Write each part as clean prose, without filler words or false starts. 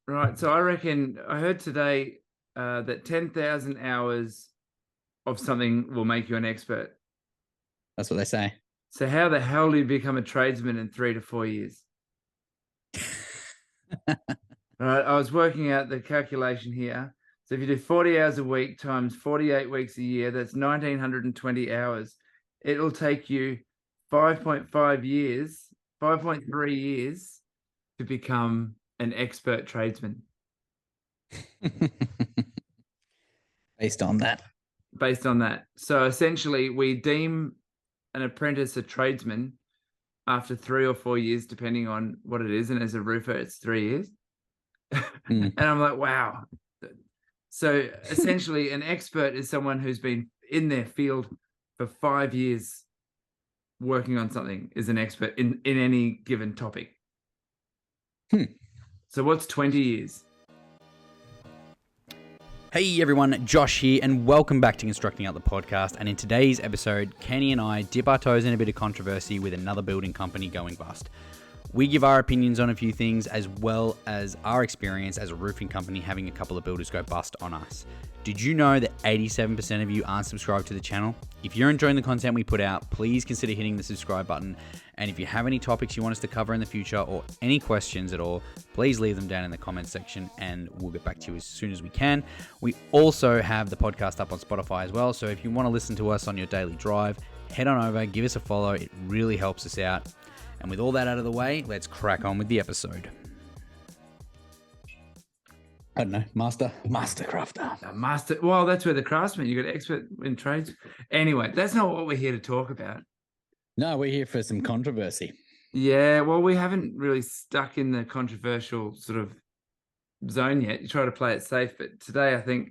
Right. So I reckon I heard today that 10,000 hours of something will make you an expert. That's what they say. So how the hell do you become a tradesman in 3 to 4 years? All right. I was working out the calculation here. So if you do 40 hours a week times 48 weeks a year, that's 1,920 hours. It'll take you 5.5 years, 5.3 years to become an expert tradesman Based on that. based on that. So essentially, we deem an apprentice a tradesman after 3 or 4 years, depending on what it is. And as a roofer, it's 3 years. Mm. And I'm like, wow. So essentially, an expert is someone who's been in their field for 5 years working on something, is an expert in any given topic. So what's 20 years? Hey everyone, Josh here, and welcome back to Constructing Out the Podcast. And in today's episode, Kenny and I dip our toes in a bit of controversy with another building company going bust. We give our opinions on a few things, as well as our experience as a roofing company having a couple of builders go bust on us. Did you know that 87% of you aren't subscribed to the channel? If you're enjoying the content we put out, please consider hitting the subscribe button. And if you have any topics you want us to cover in the future or any questions at all, please leave them down in the comments section and we'll get back to you as soon as we can. We also have the podcast up on Spotify as well. So if you want to listen to us on your daily drive, head on over, give us a follow. It really helps us out. And with all that out of the way, let's crack on with the episode. I don't know, master crafter. A master. Well, that's where the craftsman, you got expert in trades. Anyway, that's not what we're here to talk about. No, we're here for some controversy. Yeah, well, we haven't really stuck in the controversial sort of zone yet. You try to play it safe, but today I think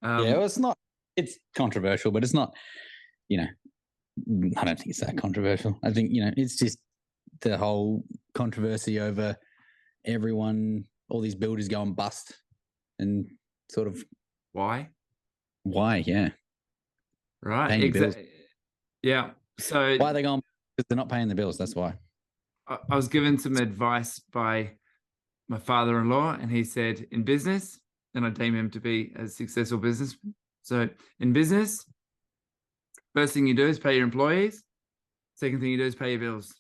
well, it's controversial, but it's not, I don't think it's that controversial. I think, it's just the whole controversy over everyone, all these builders going bust and sort of why, yeah. Right. Paying bills. Yeah. So why are they going? Because they're not paying the bills. That's why. I was given some advice by my father-in-law, and he said, in business, and I deem him to be a successful businessman. So in business, first thing you do is pay your employees. Second thing you do is pay your bills.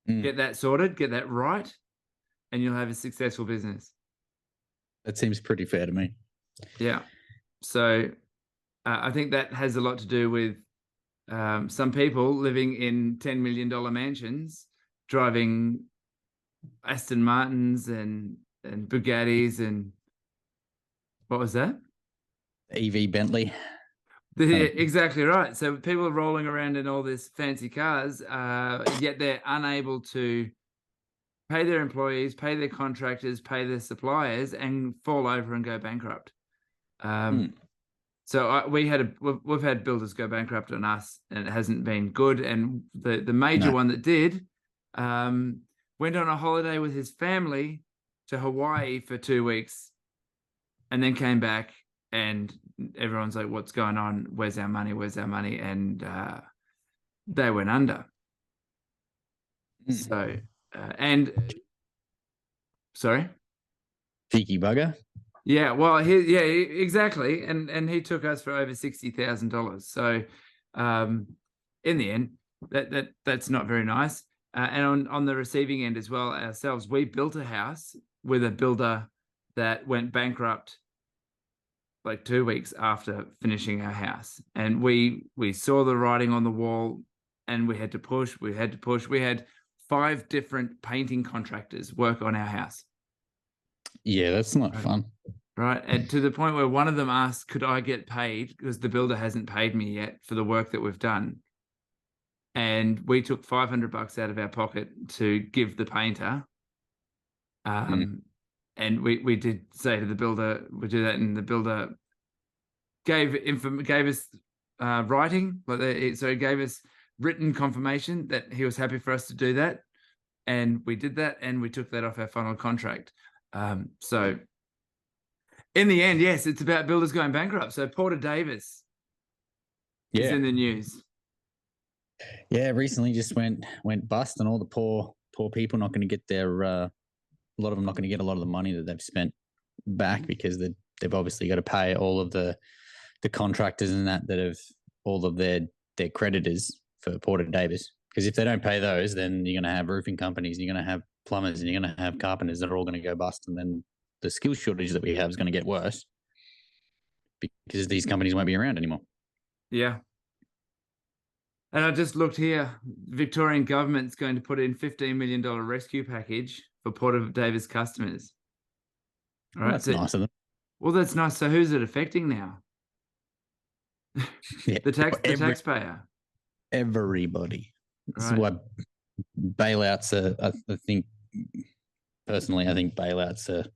Get that sorted, get that right, and you'll have a successful business. That seems pretty fair to me. Yeah. So I think that has a lot to do with some people living in $10 million mansions, driving Aston Martins and Bugattis and what was that? EV Bentley. Exactly right. So people are rolling around in all these fancy cars, yet they're unable to pay their employees, pay their contractors, pay their suppliers, and fall over and go bankrupt. So we've had builders go bankrupt on us, and it hasn't been good. And the major one that did went on a holiday with his family to Hawaii for 2 weeks, and then came back, and everyone's like, "What's going on? Where's our money? Where's our money?" And they went under. So sorry, cheeky bugger. Yeah, well, exactly, and he took us for over $60,000. So, in the end, that's not very nice. And on the receiving end as well, ourselves, we built a house with a builder that went bankrupt like 2 weeks after finishing our house, and we saw the writing on the wall, and we had to push. We had 5 different painting contractors work on our house. Yeah, that's not fun. Right. And to the point where one of them asked, could I get paid? Because the builder hasn't paid me yet for the work that we've done. And we took $500 out of our pocket to give the painter. And we did say to the builder, we do that. And the builder gave us writing. So he gave us written confirmation that he was happy for us to do that. And we did that, and we took that off our final contract. So in the end, yes, it's about builders going bankrupt. So Porter Davis is in the news. Yeah, recently just went bust, and all the poor people not going to get their a lot of them not going to get a lot of the money that they've spent back because they've obviously got to pay all of the contractors and that have all of their creditors for Porter Davis. Because if they don't pay those, then you're going to have roofing companies, and you're going to have plumbers, and you're going to have carpenters that are all going to go bust, and then the skill shortage that we have is going to get worse because these companies won't be around anymore. Yeah. And I just looked here. Victorian government's going to put in $15 million rescue package for Porter Davis customers. All right. Well, that's nice of them. Well, that's nice. So who's it affecting now? Yeah, the taxpayer. Everybody. This is Right. why bailouts are, I think, personally, I think bailouts are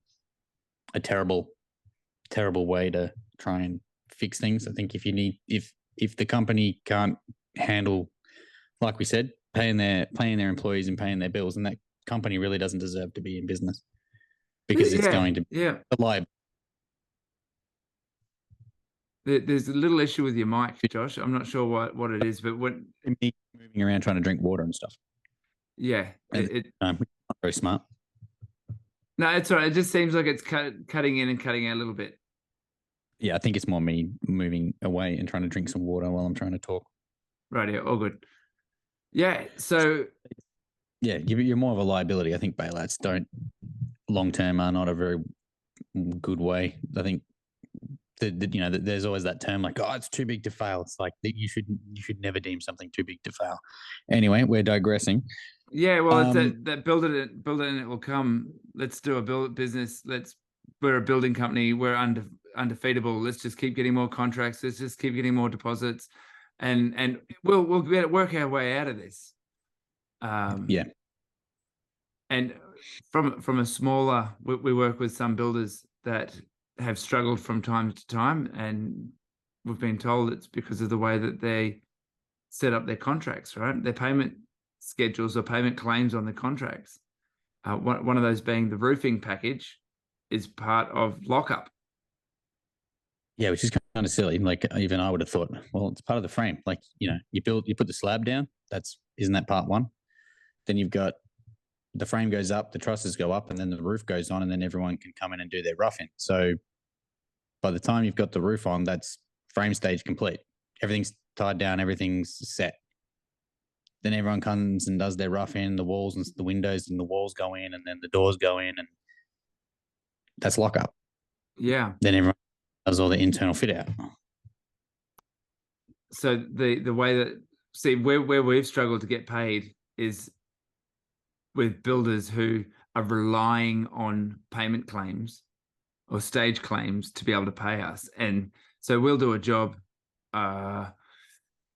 a terrible way to try and fix things. I think if the company can't handle, like we said, paying their employees and paying their bills, and that company really doesn't deserve to be in business because it's going to be liable. There's a little issue with your mic, Josh. I'm not sure what it is, but when me moving around trying to drink water and stuff. Yeah, not very smart. No, it's all right. It just seems like it's cutting in and cutting out a little bit. Yeah, I think it's more me moving away and trying to drink some water while I'm trying to talk. Right, yeah, all good. Yeah, so yeah, you're more of a liability. I think bailouts long term are not a very good way. I think there's always that term like, oh, it's too big to fail. It's like you should never deem something too big to fail. Anyway, we're digressing. Yeah, well, that build it and it will come. Let's do a business. We're a building company. We're undefeatable. Let's just keep getting more contracts. Let's just keep getting more deposits, and we'll work our way out of this. Yeah. And from a smaller, we work with some builders that have struggled from time to time, and we've been told it's because of the way that they set up their contracts, right? Their payment schedules or payment claims on the contracts. One of those being the roofing package is part of lockup. Yeah, which is kind of silly. Like even I would have thought, well, it's part of the frame. Like, you put the slab down. Isn't that part one? Then you've got the frame goes up, the trusses go up, and then the roof goes on, and then everyone can come in and do their roughing. So by the time you've got the roof on, that's frame stage complete. Everything's tied down, everything's set. Then everyone comes and does their roughing, the walls and the windows and the walls go in, and then the doors go in, and that's lockup. Yeah. Then everyone does all the internal fit out. So the way that where we've struggled to get paid is with builders who are relying on payment claims or stage claims to be able to pay us. And so we'll do a job the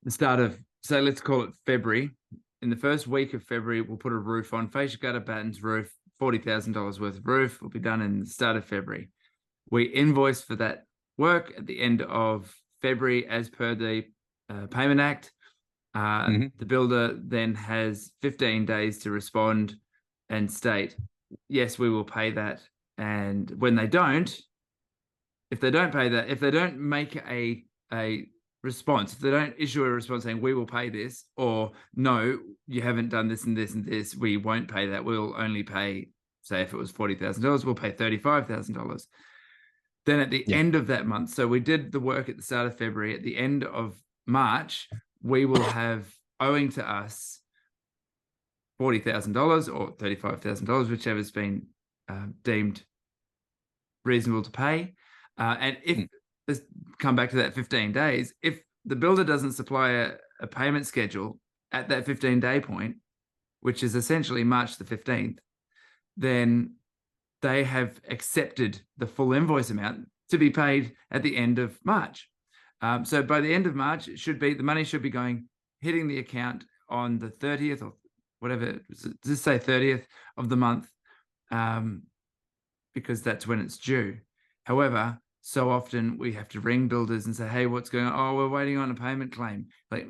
start of, so let's call it February. In the first week of February, we'll put a roof on, fascia gutter battens roof, $40,000 worth of roof will be done in the start of February. We invoice for that work at the end of February as per the Payment Act. The builder then has 15 days to respond and state, yes, we will pay that. And when they don't, if they don't pay that, if they don't make a response, if they don't issue a response saying we will pay this, or no, you haven't done this and this and this, we won't pay that. We'll only pay, say if it was $40,000, we'll pay $35,000. Then at the end of that month, so we did the work at the start of February, at the end of March, we will have owing to us $40,000 or $35,000, whichever's been deemed reasonable to pay. And if let's come back to that 15 days, if the builder doesn't supply a payment schedule at that 15-day point, which is essentially March the 15th, then they have accepted the full invoice amount to be paid at the end of March. So by the end of March, the money should be hitting the account on the 30th or whatever, just say 30th of the month, because that's when it's due. However, so often we have to ring builders and say, hey, what's going on? Oh, we're waiting on a payment claim. Like,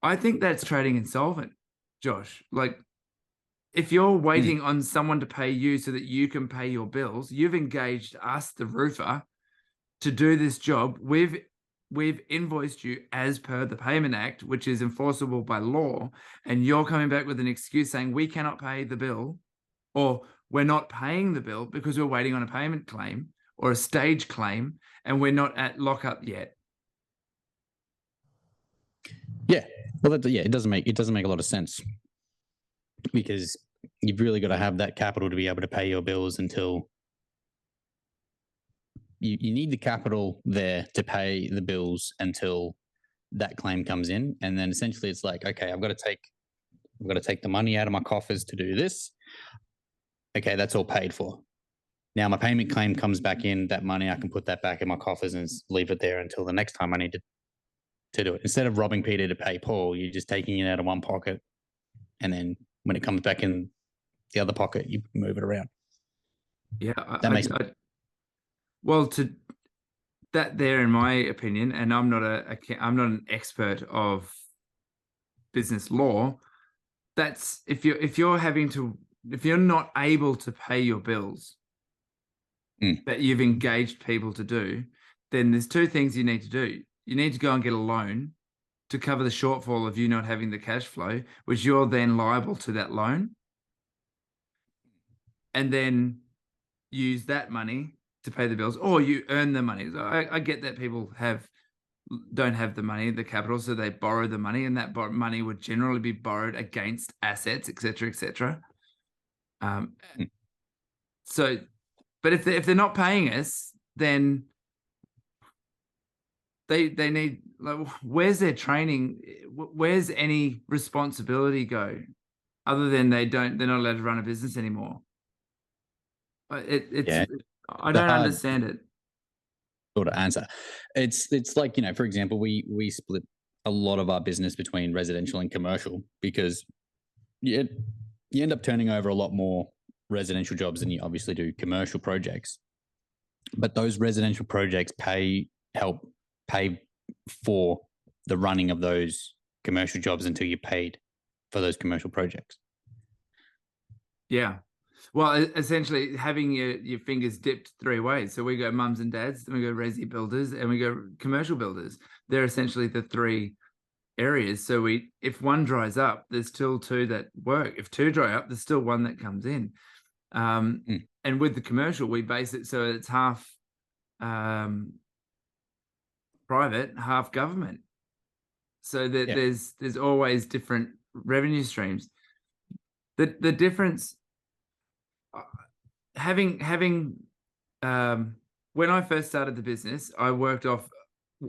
I think that's trading insolvent, Josh. Like, if you're waiting on someone to pay you so that you can pay your bills, you've engaged us, the roofer, to do this job. We've invoiced you as per the Payment Act, which is enforceable by law, and you're coming back with an excuse saying we cannot pay the bill, or we're not paying the bill because we're waiting on a payment claim or a stage claim and we're not at lockup yet. Yeah. Well, it doesn't make a lot of sense, because you've really got to have that capital to be able to pay your bills until you need the capital there to pay the bills until that claim comes in. And then essentially it's like, okay, I've got to take the money out of my coffers to do this. Okay, that's all paid for. Now my payment claim comes back in, that money, I can put that back in my coffers and leave it there until the next time I need to do it. Instead of robbing Peter to pay Paul, you're just taking it out of one pocket, and then when it comes back in the other pocket, you move it around. Yeah, Well, to that there, in my opinion, and I'm not an expert of business law. That's if you're not able to pay your bills that you've engaged people to do, then there's two things you need to do. You need to go and get a loan to cover the shortfall of you not having the cash flow, which you're then liable to that loan, and then use that money to pay the bills, or you earn the money. So I get that people don't have the money, the capital, so they borrow the money, and that money would generally be borrowed against assets, etc., etc. So, but if they're not paying us, then they need, like, where's their training? Where's any responsibility go, other than they're not allowed to run a business anymore? I don't understand it. Sort of answer. It's like, for example, we split a lot of our business between residential and commercial, because you end up turning over a lot more residential jobs than you obviously do commercial projects. But those residential projects help pay for the running of those commercial jobs until you're paid for those commercial projects. Yeah. Well, essentially having your fingers dipped three ways. So we go mums and dads, then we go resi builders, and we go commercial builders. They're essentially the three areas. So if one dries up, there's still two that work. If two dry up, there's still one that comes in. And with the commercial, we base it so it's half private, half government. So that there's always different revenue streams. The difference, having when I first started the business, I worked off,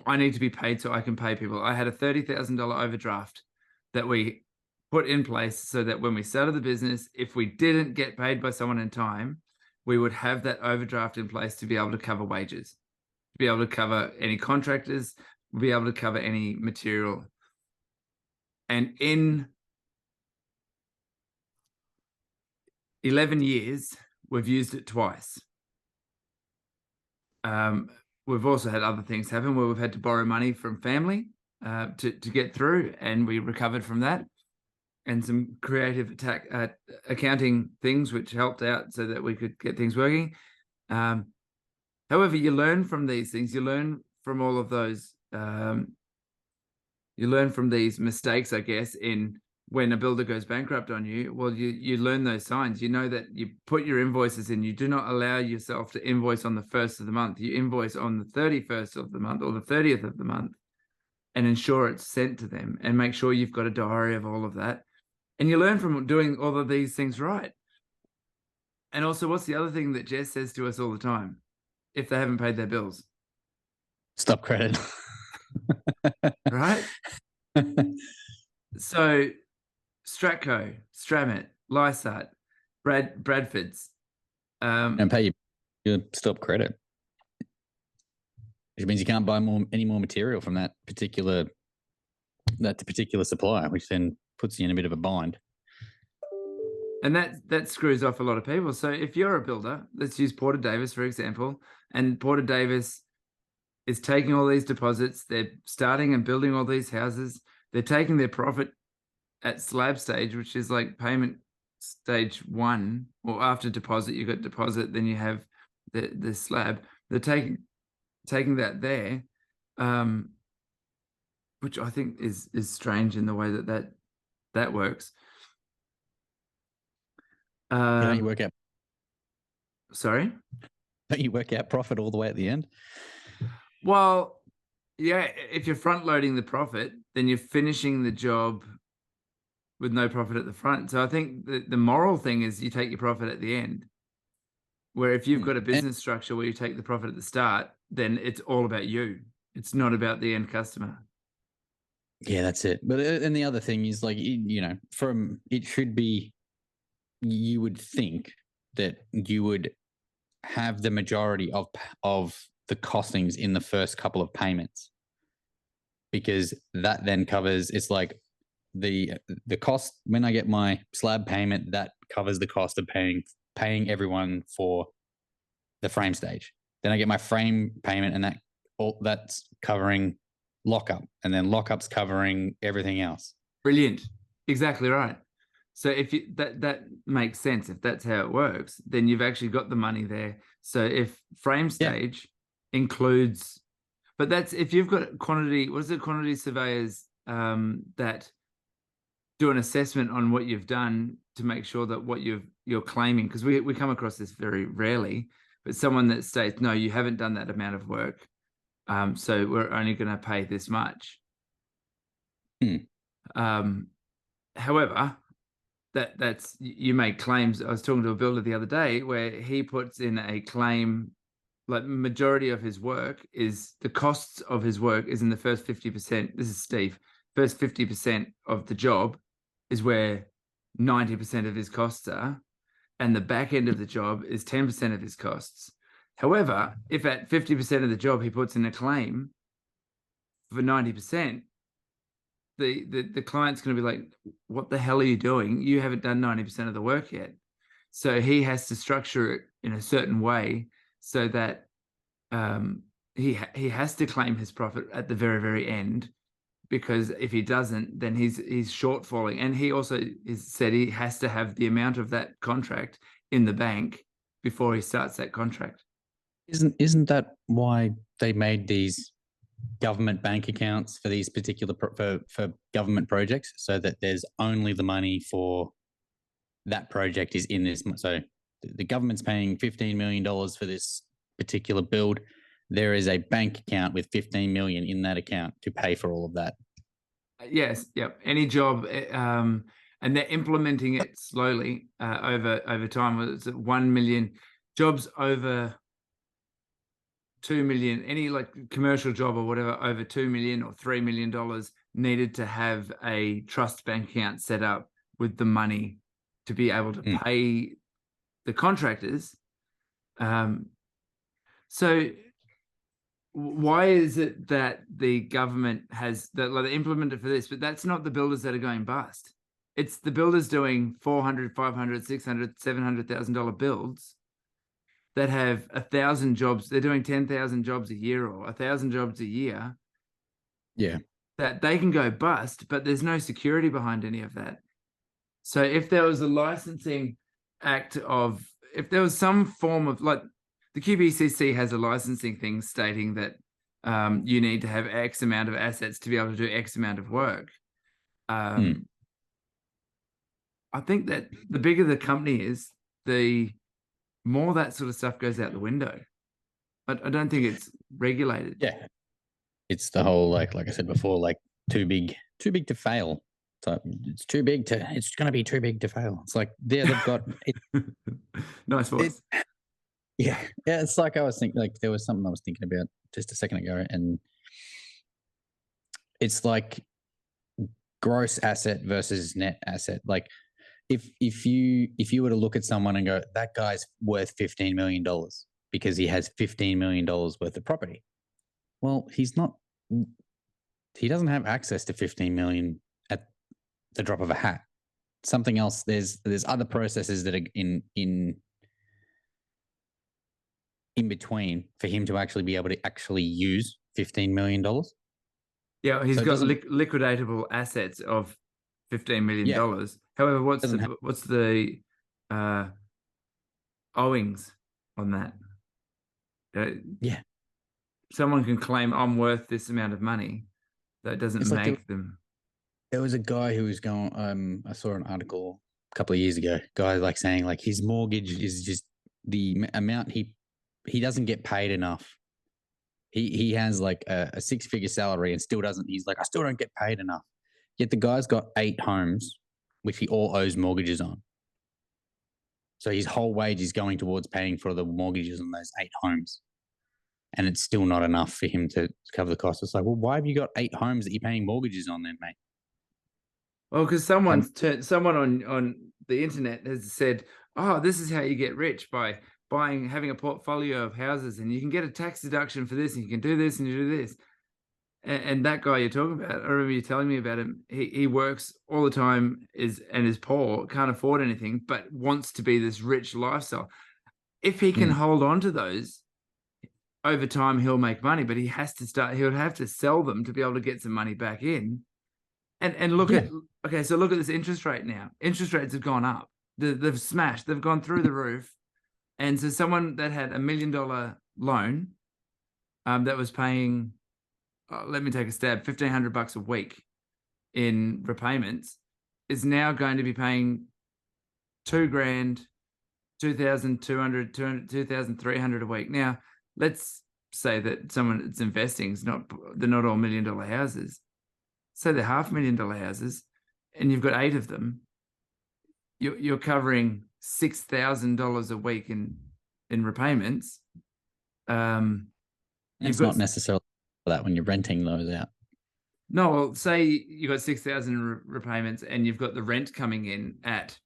I need to be paid so I can pay people. I had a $30,000 overdraft that we put in place so that when we started the business, if we didn't get paid by someone in time, we would have that overdraft in place to be able to cover wages, to be able to cover any contractors, be able to cover any material. And in 11 years, we've used it twice. We've also had other things happen where we've had to borrow money from family to get through, and we recovered from that, and some creative accounting things which helped out so that we could get things working. However, you learn from these things. You learn from all of those. You learn from these mistakes, I guess, in when a builder goes bankrupt on you. Well, you learn those signs. You know that you put your invoices in. You do not allow yourself to invoice on the 1st of the month. You invoice on the 31st of the month or the 30th of the month, and ensure it's sent to them, and make sure you've got a diary of all of that. And you learn from doing all of these things right. And also, what's the other thing that Jess says to us all the time? If they haven't paid their bills, stop credit. Right? So Stratco, Stramit, Lysart, Bradford's, and pay your stop credit, which means you can't buy any more material from that particular supplier, which then puts you in a bit of a bind. And that screws off a lot of people. So if you're a builder, let's use Porter Davis, for example, and Porter Davis is taking all these deposits. They're starting and building all these houses. They're taking their profit at slab stage, which is like payment stage 1, or after deposit. You got deposit, then you have the slab. They're taking that there, which I think is strange in the way that works. Don't you work out? Sorry? Don't you work out profit all the way at the end? Well, yeah, if you're front loading the profit, then you're finishing the job with no profit at the front. So I think the moral thing is you take your profit at the end. Where if you've got a business structure where you take the profit at the start, then it's all about you. It's not about the end customer. Yeah, that's it. But and the other thing is, like, you know, from it should be, you would think that you would have the majority of the costings in the first couple of payments, because that then covers, it's like the cost when I get my slab payment, that covers the cost of paying everyone for the frame stage. Then I get my frame payment, and that's covering lockup, and then lockup's covering everything else. Brilliant. Exactly right. So if you, that makes sense. If that's how it works, then you've actually got the money there. So if frame stage includes, but that's if you've got quantity, what is it, quantity surveyors that do an assessment on what you've done to make sure that what you're claiming, because we come across this very rarely, but someone that states, no, you haven't done that amount of work, so we're only going to pay this much. However, that's, you make claims. I was talking to a builder the other day where he puts in a claim, like majority of his work is, the costs of his work is in the first 50%. This is Steve. First 50% of the job is where 90% of his costs are, and the back end of the job is 10% of his costs. However, if at 50% of the job he puts in a claim for 90%, the client's going to be like, what the hell are you doing? You haven't done 90% of the work yet. So he has to structure it in a certain way so that he has to claim his profit at the very, very end, because if he doesn't, then he's shortfalling. And he also said he has to have the amount of that contract in the bank before he starts that contract. Isn't that why they made these government bank accounts for these particular for government projects, so that there's only the money for that project is in this? So the government's paying $15 million for this particular build. There is a bank account with 15 million in that account to pay for all of that. Yes. Yep. Any job, and they're implementing it slowly over time. It's 1 million jobs over 2 million. Any like commercial job or whatever over 2 million or $3 million needed to have a trust bank account set up with the money to be able to pay the contractors. So why is it that the government has that, like, they implemented for this, but that's not the builders that are going bust? It's the builders doing $400, $500, $600, $700,000 builds that have 1,000 jobs. They're doing 10,000 jobs a year or 1,000 jobs a year. Yeah, that they can go bust, but there's no security behind any of that. So if there was a licensing act of, if there was some form of, like, the QBCC has a licensing thing stating that you need to have X amount of assets to be able to do X amount of work. I think that the bigger the company is, the more that sort of stuff goes out the window. But I don't think it's regulated. Yeah, it's the whole, like I said before, like too big to fail. So it's going to be too big to fail. It's like, yeah, they've got it. Nice voice. Yeah. It's like, I was thinking, like, there was something I was thinking about just a second ago, and it's like gross asset versus net asset. Like, if you were to look at someone and go, that guy's worth $15 million because he has $15 million worth of property. Well, he's not. He doesn't have access to 15 million at the drop of a hat. Something else. There's other processes that are in between for him to actually be able to actually use $15 million. Yeah, he's got liquidatable assets of $15 million. Yeah. However, what's the owings on that? Yeah, someone can claim I'm worth this amount of money. That doesn't make them. There was a guy who was going. I saw an article couple of years ago. Guy like saying like his mortgage is just the amount he doesn't get paid enough. He has like a 6-figure salary and still doesn't. He's like, I still don't get paid enough. Yet the guy's got 8 homes, which he all owes mortgages on. So his whole wage is going towards paying for the mortgages on those 8 homes. And it's still not enough for him to cover the cost. It's like, well, why have you got 8 homes that you're paying mortgages on then, mate? Well, because someone on the internet has said, oh, this is how you get rich, by having a portfolio of houses, and you can get a tax deduction for this, and you can do this and you do this. And that guy you're talking about, I remember you telling me about him. He works all the time, is poor, can't afford anything, but wants to be this rich lifestyle. If he can hold on to those, over time he'll make money, but he'll have to sell them to be able to get some money back in. And look at this interest rate now. Interest rates have gone up. They've smashed. They've gone through the roof. And so someone that had $1 million loan, that was paying, let me take a stab, $1,500 a week in repayments, is now going to be paying $2,000, $2,200, $2,300 a week. Now, let's say that someone that's investing they're not all $1 million houses. Say they're $500,000 houses, and you've got 8 of them. You're covering $6,000 a week in repayments. It's not necessarily that when you're renting those out. No, well, say you got 6,000 in repayments, and you've got the rent coming in at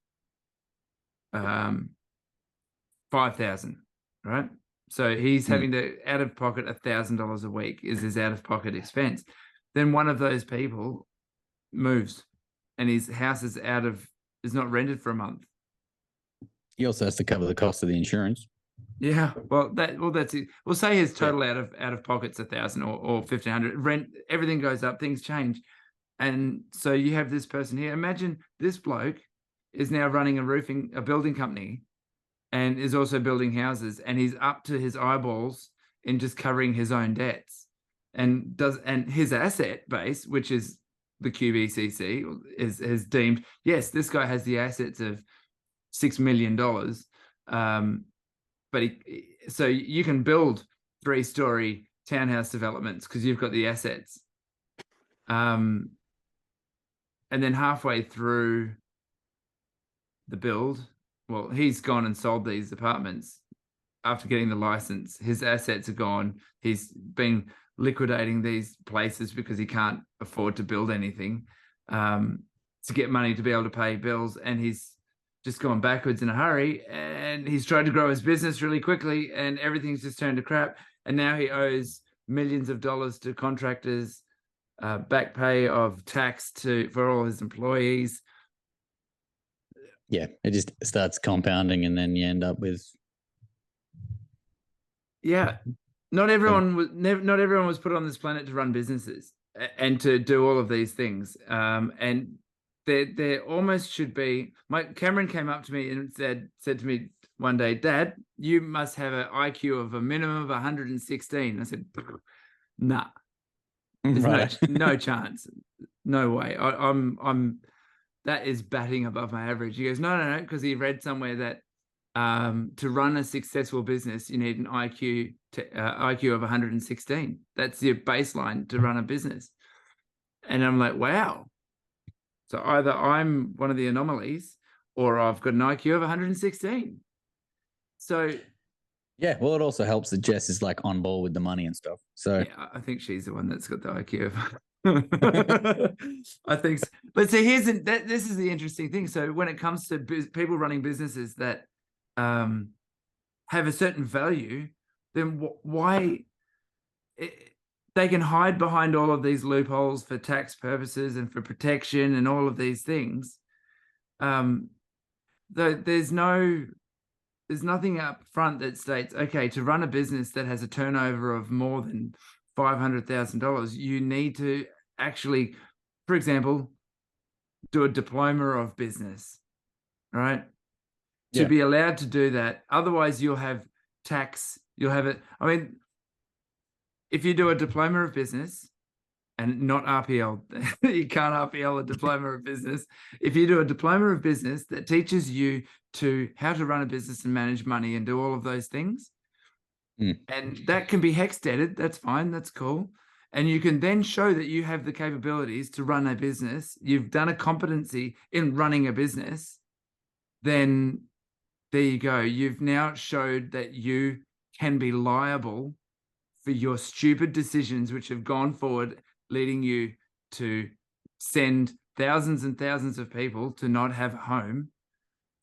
5,000, right? So he's having to out of pocket $1,000 a week is his out of pocket expense. Then one of those people moves, and his house is not rented for a month. He also has to cover the cost of the insurance. Yeah, that's it. We'll say his total out of pocket's 1,000 or 1,500. Rent, everything goes up, things change, and so you have this person here. Imagine this bloke is now running a building company, and is also building houses, and he's up to his eyeballs in just covering his own debts, and his asset base, which is the QBCC, has deemed, yes, this guy has the assets of $6 million. But so you can build 3-story townhouse developments because you've got the assets. And then halfway through the build, well, he's gone and sold these apartments after getting the license. His assets are gone. He's been liquidating these places because he can't afford to build anything to get money to be able to pay bills. And he's just gone backwards in a hurry, and he's tried to grow his business really quickly, and everything's just turned to crap. And now he owes millions of dollars to contractors, back pay of tax for all his employees. Yeah, it just starts compounding, and then you end up with. Yeah, not everyone was put on this planet to run businesses and to do all of these things. And there almost should be. Cameron came up to me and said to me one day, "Dad, you must have an IQ of a minimum of 116." I said, "Nah, there's no chance, no way. I'm that is batting above my average." He goes, "No," because he read somewhere that to run a successful business, you need an IQ of 116. That's your baseline to run a business. And I'm like, wow. So either I'm one of the anomalies, or I've got an IQ of 116. So yeah, well, it also helps that Jess is like on ball with the money and stuff. So yeah, I think she's the one that's got the IQ of. I think so. But so this is the interesting thing. So when it comes to people running businesses that have a certain value, then why they can hide behind all of these loopholes for tax purposes and for protection and all of these things. There's nothing up front that states, okay, to run a business that has a turnover of more than $500,000, you need to actually, for example, do a diploma of business, right? To be allowed to do that. Otherwise, you'll have tax, you'll have it. I mean, if you do a diploma of business, and not RPL. You can't RPL a diploma of business. If you do a diploma of business that teaches you to how to run a business and manage money and do all of those things, and that can be hex dated, that's fine, that's cool. And you can then show that you have the capabilities to run a business, you've done a competency in running a business, then there you go. You've now showed that you can be liable for your stupid decisions, which have gone forward, leading you to send thousands and thousands of people to not have a home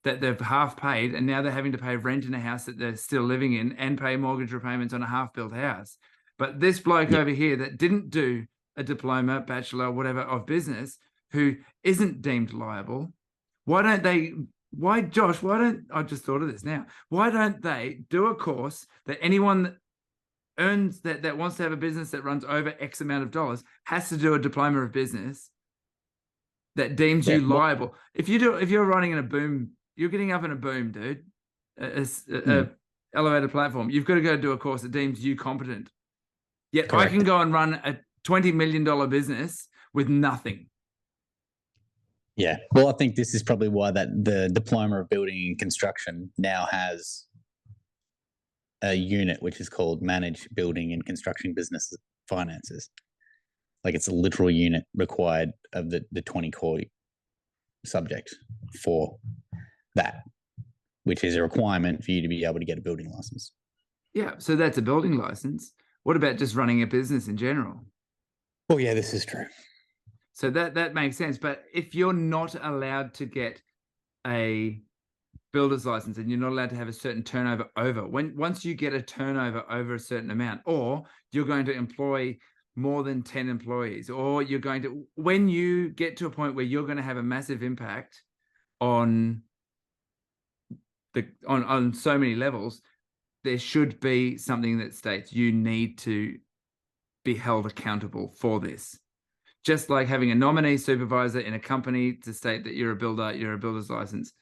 that they've half paid, and now they're having to pay rent in a house that they're still living in and pay mortgage repayments on a half-built house. But this bloke over here that didn't do a diploma, bachelor, whatever of business, who isn't deemed liable, Josh, I just thought of this now. Why don't they do a course that anyone that earns that wants to have a business that runs over X amount of dollars has to do a diploma of business that deems you liable? If you're running in a boom, you're getting up in a boom, dude, a elevated platform, you've got to go do a course that deems you competent. Yet correct. I can go and run a $20 million business with nothing. Yeah. Well, I think this is probably why the diploma of building and construction now has a unit which is called Manage Building and Construction Business Finances. Like it's a literal unit required of the 20 core subjects for that, which is a requirement for you to be able to get a building license. Yeah. So that's a building license. What about just running a business in general? Oh, yeah, this is true. So that makes sense. But if you're not allowed to get a builder's license and you're not allowed to have a certain turnover once you get a turnover over a certain amount, or you're going to employ more than 10 employees, or when you get to a point where you're going to have a massive impact on so many levels, there should be something that states you need to be held accountable for this. Just like having a nominee supervisor in a company to state that you're a builder's license.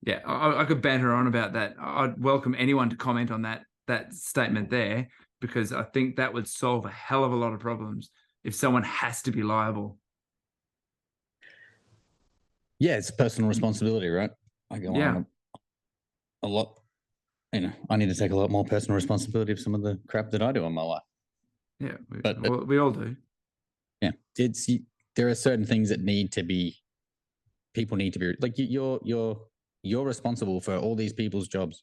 Yeah, I could banter on about that. I'd welcome anyone to comment on that statement there, because I think that would solve a hell of a lot of problems if someone has to be liable. Yeah, it's personal responsibility, right? I go on a lot. I need to take a lot more personal responsibility of some of the crap that I do in my life. Yeah, we all do. Yeah, there are certain things that people need to be like you're responsible for all these people's jobs.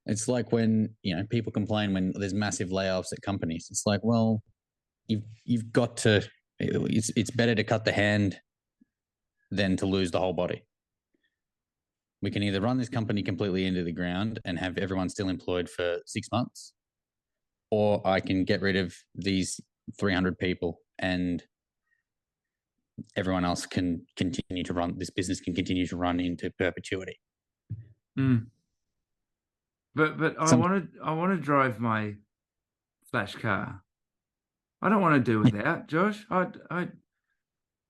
It's like when people complain when there's massive layoffs at companies. It's like, well, you've got to. It's better to cut the hand than to lose the whole body. We can either run this company completely into the ground and have everyone still employed for 6 months, or I can get rid of these 300 people and everyone else can continue to run. This business can continue to run into perpetuity. But I want to drive my flash car. I don't want to do without, Josh.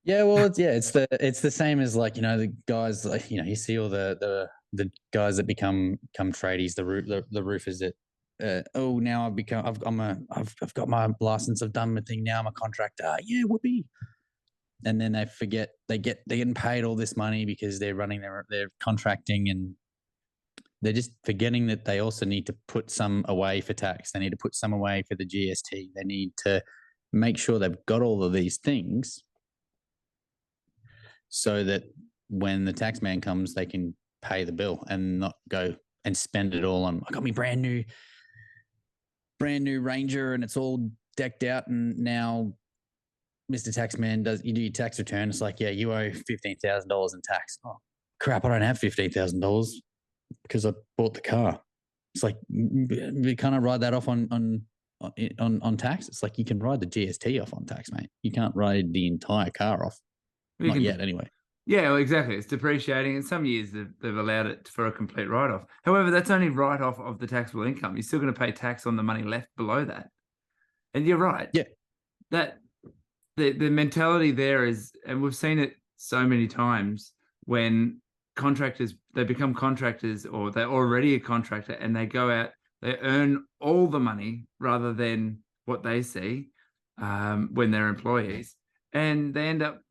Yeah, well, it's the same as like the guys like you see all the guys that become tradies, the roofers that now I've got my license, I've done my thing, now I'm a contractor. Yeah, whoopee. And then they forget they're getting paid all this money because they're running they're contracting, and they're just forgetting that they also need to put some away for tax. They need to put some away for the GST. They need to make sure they've got all of these things so that when the tax man comes, they can pay the bill and not go and spend it all on, I got me brand new Ranger and it's all decked out, and now Mr. Taxman you do your tax return. It's like, yeah, you owe $15,000 in tax. Oh crap, I don't have $15,000 because I bought the car. It's like, you can't ride that off on tax. It's like you can ride the GST off on tax, mate. You can't ride the entire car off. Not yet, anyway. Yeah, well, exactly. It's depreciating. In some years, they've allowed it for a complete write-off. However, that's only write-off of the taxable income. You're still going to pay tax on the money left below that. And you're right. Yeah. That the mentality there is, and we've seen it so many times when contractors, they become contractors, or they're already a contractor and they go out, they earn all the money rather than what they see. when they're employees, and they end up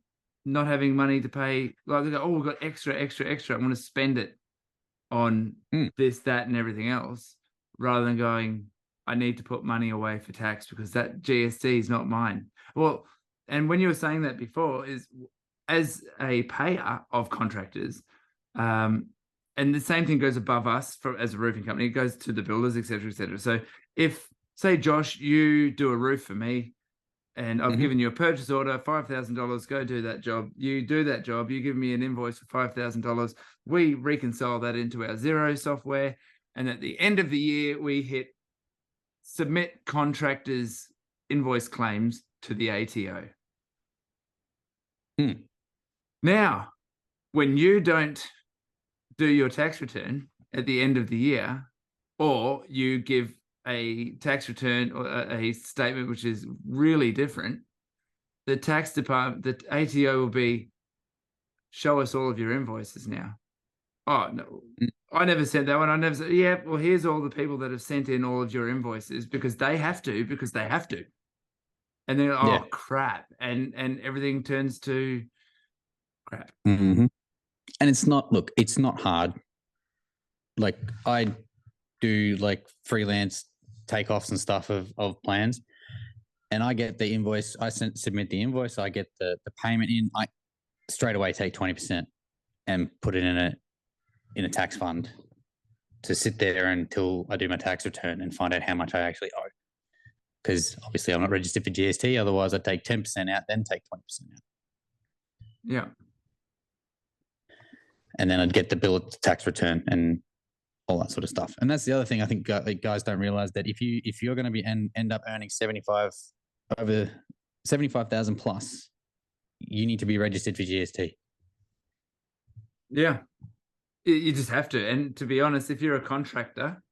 not having money to pay. Like they go, oh, we've got extra. I want to spend it on this, that, and everything else, rather than going, I need to put money away for tax because that GST is not mine. Well, and when you were saying that before, is as a payer of contractors, and the same thing goes above us as a roofing company, it goes to the builders, et cetera, et cetera. So if, say, Josh, you do a roof for me, and I've given you a purchase order, $5,000, go do that job. You do that job, you give me an invoice for $5,000. We reconcile that into our Xero software. And at the end of the year, we hit submit contractors' invoice claims to the ATO. Now, when you don't do your tax return at the end of the year, or you give a tax return or a statement which is really different, the tax department, the ATO will be, show us all of your invoices now. Oh, no, I never sent that one. I never said, yeah, well, here's all the people that have sent in all of your invoices because they have to. And then, oh, crap. And everything turns to crap. And it's not, look, it's not hard. Like I do like freelance takeoffs and stuff of plans, and I get the invoice. I submit the invoice. I get the payment in. I straight away take 20% and put it in a tax fund to sit there until I do my tax return and find out how much I actually owe. Because obviously I'm not registered for GST. Otherwise, I'd take 10% out, then take 20% out. Yeah. And then I'd get the bill at the tax return and all that sort of stuff. And that's the other thing I think guys don't realize, that if you're going to be end up earning 75,000 plus, you need to be registered for GST. Yeah, you just have to. And to be honest, if you're a contractor,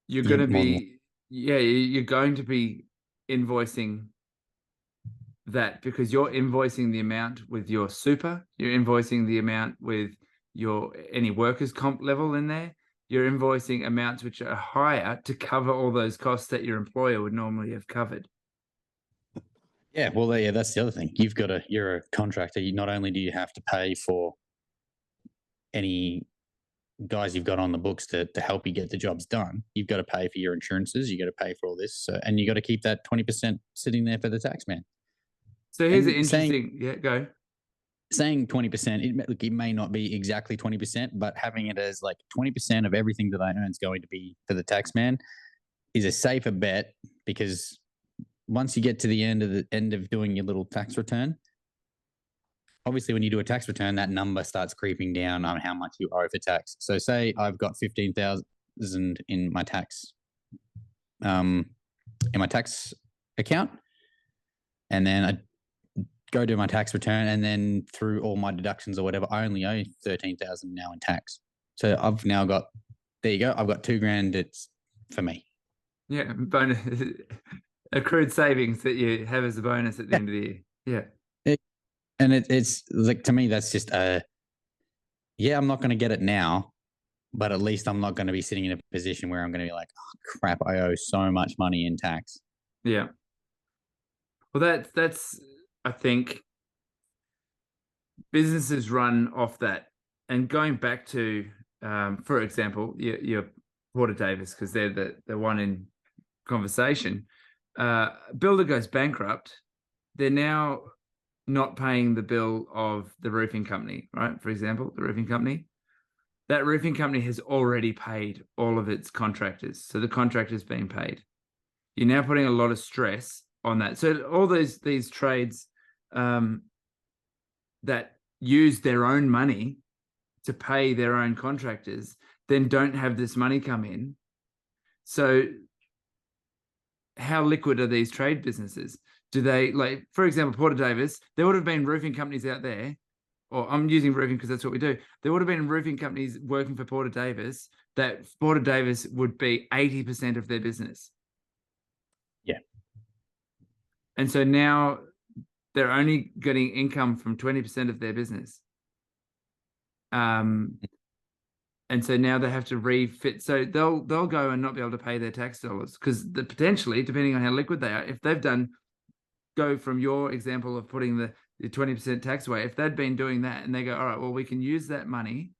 you're going to be, you're going to be invoicing that, because you're invoicing the amount with your super, you're invoicing the amount with your any workers' comp level in there, you're invoicing amounts which are higher to cover all those costs that your employer would normally have covered. Yeah, well, yeah, that's the other thing. You're a contractor. Not only do you have to pay for any guys you've got on the books to help you get the jobs done, you've got to pay for your insurances, you got to pay for all this, and you got to keep that 20% sitting there for the tax man. So here's an interesting, go. Saying 20%, it may not be exactly 20%, but having it as like 20% of everything that I earn is going to be for the tax man is a safer bet, because once you get to the end of doing your little tax return, obviously when you do a tax return, that number starts creeping down on how much you owe for tax. So say I've got 15,000 in my tax account, and then I go do my tax return, and then through all my deductions or whatever, I only owe 13,000 now in tax. So I've now got, there you go, I've got $2,000. It's for me. Yeah, bonus, accrued savings that you have as a bonus at the end of the year. Yeah. And it's like, to me, that's just I'm not going to get it now, but at least I'm not going to be sitting in a position where I'm going to be like, oh, crap, I owe so much money in tax. Yeah. Well, that's I think businesses run off that. And going back to, for example, your Porter Davis, because they're the one in conversation. Builder goes bankrupt. They're now not paying the bill of the roofing company, right? For example, the roofing company. That roofing company has already paid all of its contractors. So the contractor's being paid. You're now putting a lot of stress on that. So all these trades that use their own money to pay their own contractors then don't have this money come in. So how liquid are these trade businesses? Do they, like, for example, Porter Davis, there would have been roofing companies out there, or I'm using roofing because that's what we do. There would have been roofing companies working for Porter Davis that Porter Davis would be 80% of their business. Yeah. And so now they're only getting income from 20% of their business. And so now they have to refit. So they'll go and not be able to pay their tax dollars, because potentially, depending on how liquid they are, if they've done go from your example of putting the 20% tax away, if they'd been doing that and they go, all right, well, we can use that money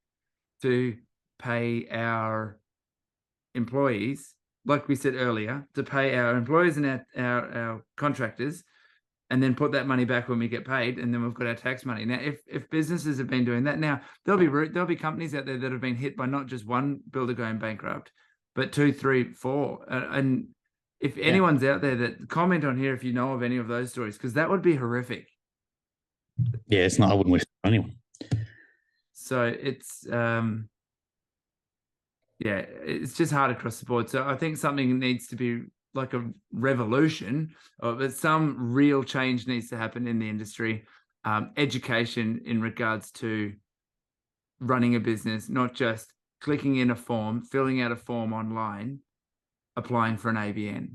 to pay our employees, like we said earlier, to pay our employees and our contractors, and then put that money back when we get paid, and then we've got our tax money. Now, if businesses have been doing that, now there'll be companies out there that have been hit by not just one builder going bankrupt, but 2, 3, 4. And if anyone's out there, that comment on here if you know of any of those stories, because that would be horrific. Yeah, it's not. I wouldn't wish it on anyone. So it's it's just hard across the board. So I think something needs to be like a revolution, but some real change needs to happen in the industry. Education in regards to running a business, not just clicking in a form, filling out a form online, applying for an ABN.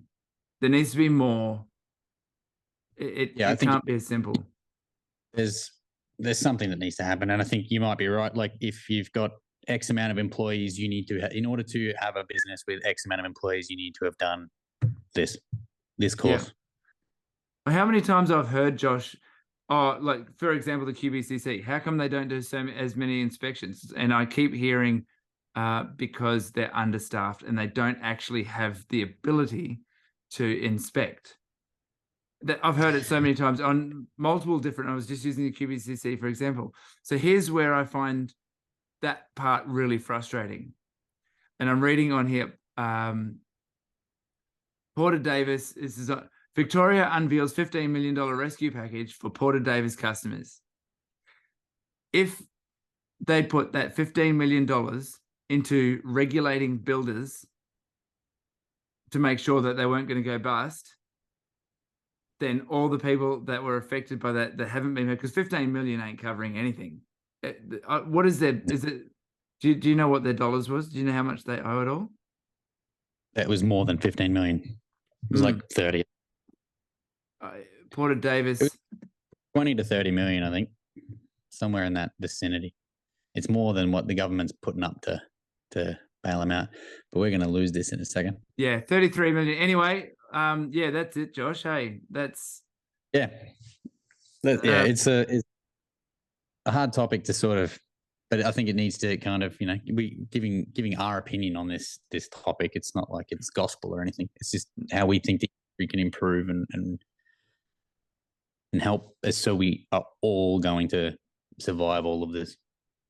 There needs to be more. It can't be as simple. There's something that needs to happen, and I think you might be right. Like, if you've got X amount of employees, you need to, in order to have a business with X amount of employees, you need to have done this course. Yeah. How many times I've heard, Josh, like for example, the QBCC, how come they don't do as many inspections? And I keep hearing because they're understaffed and they don't actually have the ability to inspect. I've heard it so many times on multiple different. I was just using the QBCC for example. So here's where I find that part really frustrating. And I'm reading on here. Porter Davis is Victoria unveils $15 million rescue package for Porter Davis customers. If they put that $15 million into regulating builders to make sure that they weren't going to go bust, then all the people that were affected by that haven't been, because 15 million ain't covering anything. What is their, is it, do you know what their dollars was? Do you know how much they owe at all? That was more than 15 million. It was like 30. Porter Davis. 20 to 30 million, I think, somewhere in that vicinity. It's more than what the government's putting up to bail them out. But we're going to lose this in a second. Yeah, 33 million. Anyway, that's it, Josh. Hey, that's it's a hard topic to sort of, but I think it needs to kind of, we giving our opinion on this topic. It's not like it's gospel or anything. It's just how we think that we can improve and help us, so we are all going to survive all of this.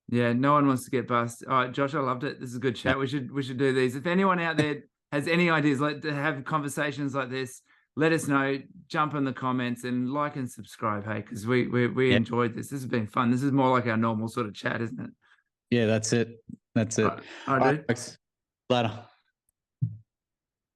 Yeah, no one wants to get bust. All right, Josh, I loved it. This is a good chat. We should do these. If anyone out there has any ideas, like to have conversations like this, let us know. Jump in the comments and like and subscribe, hey, because we enjoyed this. This has been fun. This is more like our normal sort of chat, isn't it? Yeah, that's it. All right, dude. Later.